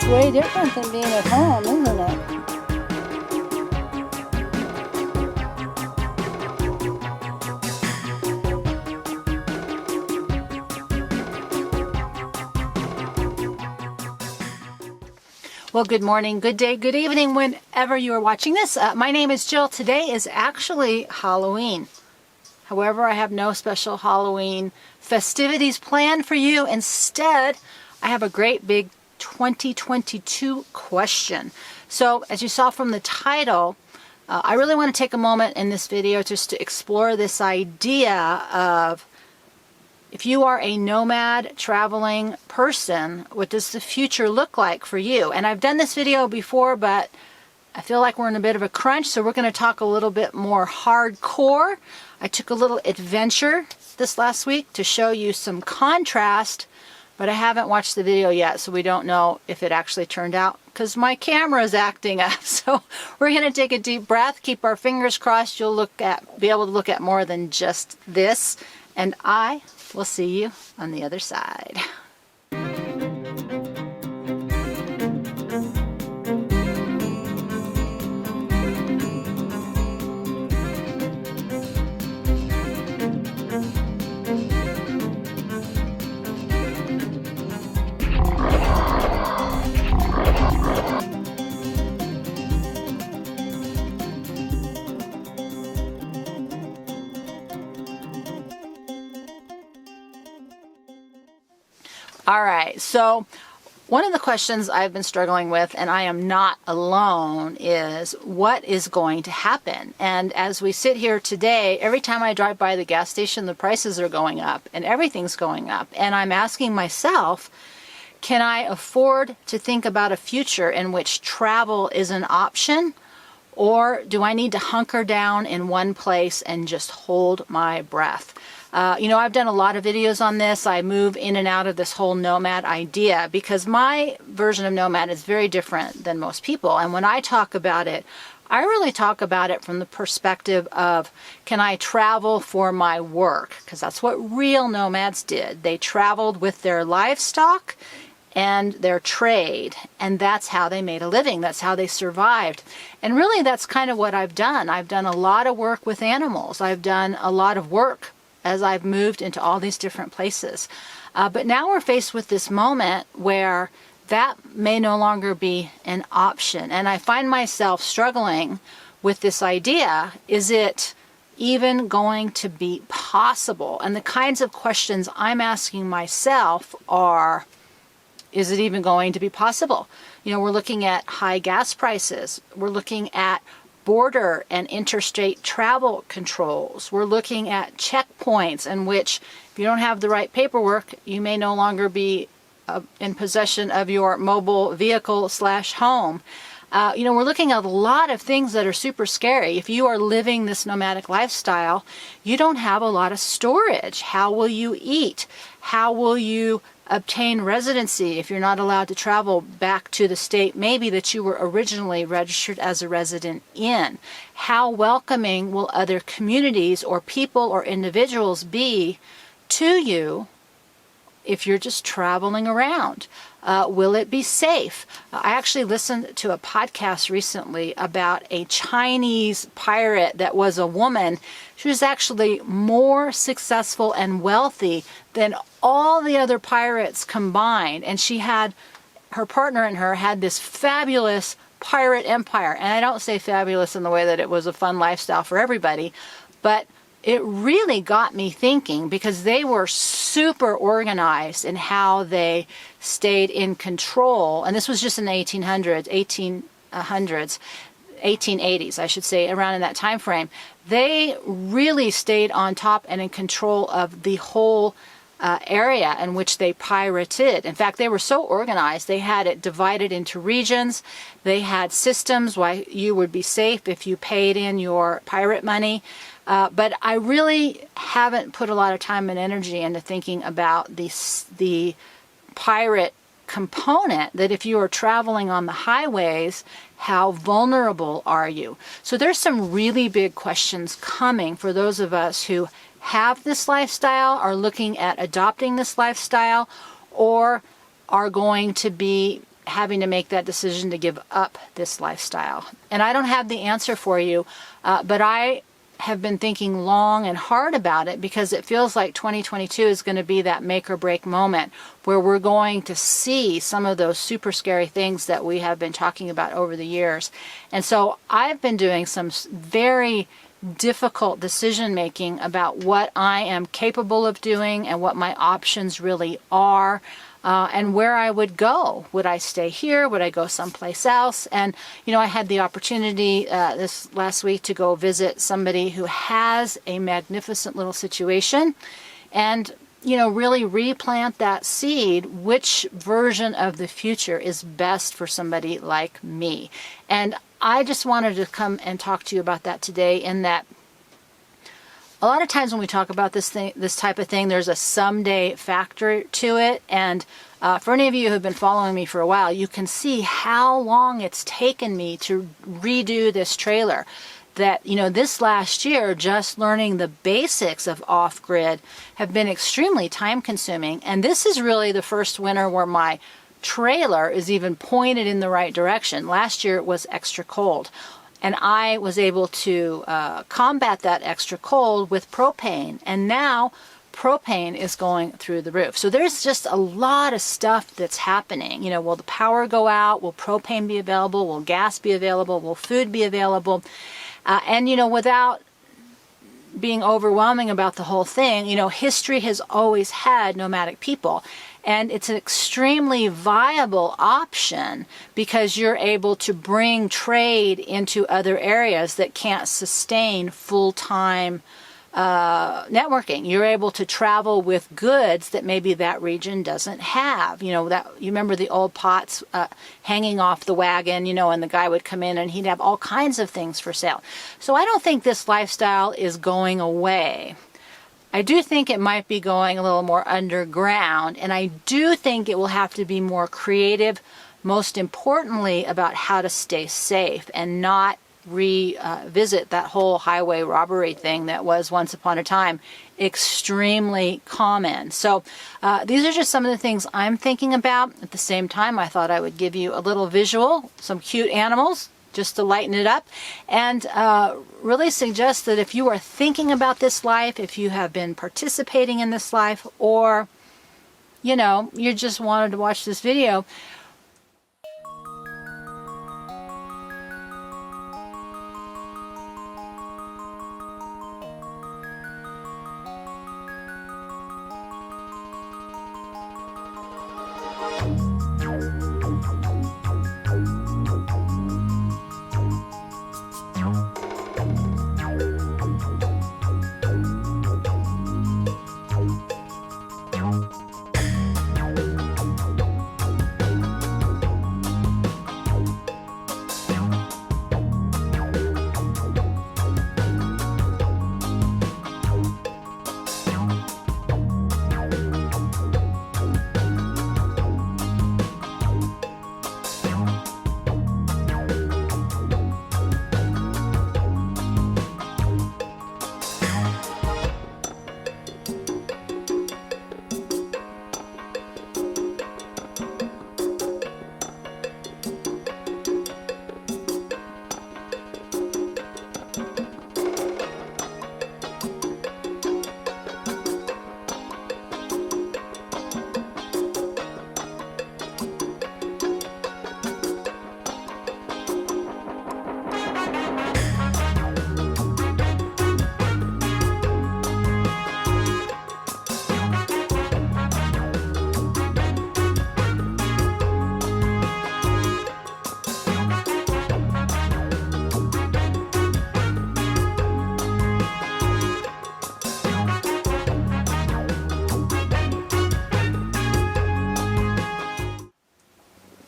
It's way different than being at home, isn't it? Well, good morning, good day, good evening, whenever you are watching this. My name is Jill. Today is actually Halloween. However, I have no special Halloween festivities planned for you. Instead, I have a great big 2022 question. So, as you saw from the title, I really want to take a moment in this video just to explore this idea of, if you are a nomad traveling person, what does the future look like for you? And I've done this video before, but I feel like we're in a bit of a crunch, so we're going to talk a little bit more hardcore. I took a little adventure this last week to show you some contrast, but I haven't watched the video yet, so we don't know if it actually turned out because my camera is acting up. So we're going to take a deep breath, keep our fingers crossed. You'll be able to look at more than just this, and I will see you on the other side. All right, so one of the questions I've been struggling with, and I am not alone, is what is going to happen? And as we sit here today, every time I drive by the gas station, the prices are going up and everything's going up. And I'm asking myself, can I afford to think about a future in which travel is an option? Or do I need to hunker down in one place and just hold my breath? I've done a lot of videos on this. I move in and out of this whole nomad idea because my version of nomad is very different than most people. And when I talk about it, I really talk about it from the perspective of, can I travel for my work? Because that's what real nomads did. They traveled with their livestock and their trade, and that's how they made a living. That's how they survived. And really, that's kind of what I've done. I've done a lot of work with animals. I've done a lot of work as I've moved into all these different places. But now we're faced with this moment where that may no longer be an option. And I find myself struggling with this idea. Is it even going to be possible? And the kinds of questions I'm asking myself are, is it even going to be possible? We're looking at high gas prices. We're looking at border and interstate travel controls. We're looking at checkpoints in which, if you don't have the right paperwork, you may no longer be in possession of your mobile vehicle / home. We're looking at a lot of things that are super scary. If you are living this nomadic lifestyle, you don't have a lot of storage. How will you eat? How will you obtain residency if you're not allowed to travel back to the state maybe that you were originally registered as a resident in? How welcoming will other communities or people or individuals be to you if you're just traveling around? Will it be safe? I actually listened to a podcast recently about a Chinese pirate that was a woman. She was actually more successful and wealthy than all the other pirates combined. And her partner and her had this fabulous pirate empire. And I don't say fabulous in the way that it was a fun lifestyle for everybody, but it really got me thinking because they were super organized in how they stayed in control. And this was just in the 1880s, I should say, around in that time frame. They really stayed on top and in control of the whole area in which they pirated. In fact, they were so organized, they had it divided into regions. They had systems why you would be safe if you paid in your pirate money. But I really haven't put a lot of time and energy into thinking about the pirate component, that if you are traveling on the highways, how vulnerable are you? So there's some really big questions coming for those of us who have this lifestyle, are looking at adopting this lifestyle, or are going to be having to make that decision to give up this lifestyle. And I don't have the answer for you, but I have been thinking long and hard about it, because it feels like 2022 is going to be that make or break moment where we're going to see some of those super scary things that we have been talking about over the years. And so I've been doing some very difficult decision making about what I am capable of doing and what my options really are. And where I would go. Would I stay here? Would I go someplace else? And, I had the opportunity this last week to go visit somebody who has a magnificent little situation and, really replant that seed. Which version of the future is best for somebody like me? And I just wanted to come and talk to you about that today, in that a lot of times when we talk about this type of thing, there's a someday factor to it. And for any of you who have been following me for a while, you can see how long it's taken me to redo this trailer. That, this last year, just learning the basics of off-grid have been extremely time consuming. And this is really the first winter where my trailer is even pointed in the right direction. Last year it was extra cold. And I was able to combat that extra cold with propane. And now propane is going through the roof. So there's just a lot of stuff that's happening. Will the power go out? Will propane be available? Will gas be available? Will food be available? And, without being overwhelming about the whole thing, history has always had nomadic people. And it's an extremely viable option, because you're able to bring trade into other areas that can't sustain full-time networking. You're able to travel with goods that maybe that region doesn't have. You remember the old pots hanging off the wagon, and the guy would come in and he'd have all kinds of things for sale. So I don't think this lifestyle is going away. I do think it might be going a little more underground, and I do think it will have to be more creative, most importantly about how to stay safe and not revisit that whole highway robbery thing that was once upon a time extremely common. So these are just some of the things I'm thinking about. At the same time, I thought I would give you a little visual, some cute animals, just to lighten it up, and really suggest that if you are thinking about this life, if you have been participating in this life, or, you just wanted to watch this video,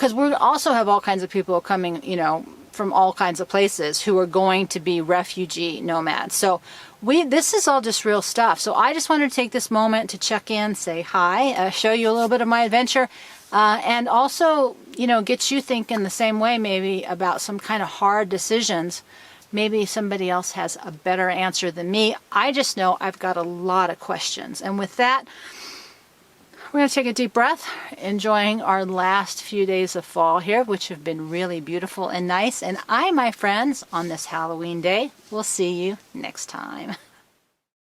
because we also have all kinds of people coming, from all kinds of places who are going to be refugee nomads. So this is all just real stuff. So I just wanted to take this moment to check in, say hi, show you a little bit of my adventure, and also, get you thinking the same way maybe about some kind of hard decisions. Maybe somebody else has a better answer than me. I just know I've got a lot of questions. And with that, We're going to take a deep breath, enjoying our last few days of fall here, which have been really beautiful and nice. And I, my friends, on this Halloween day, will see you next time.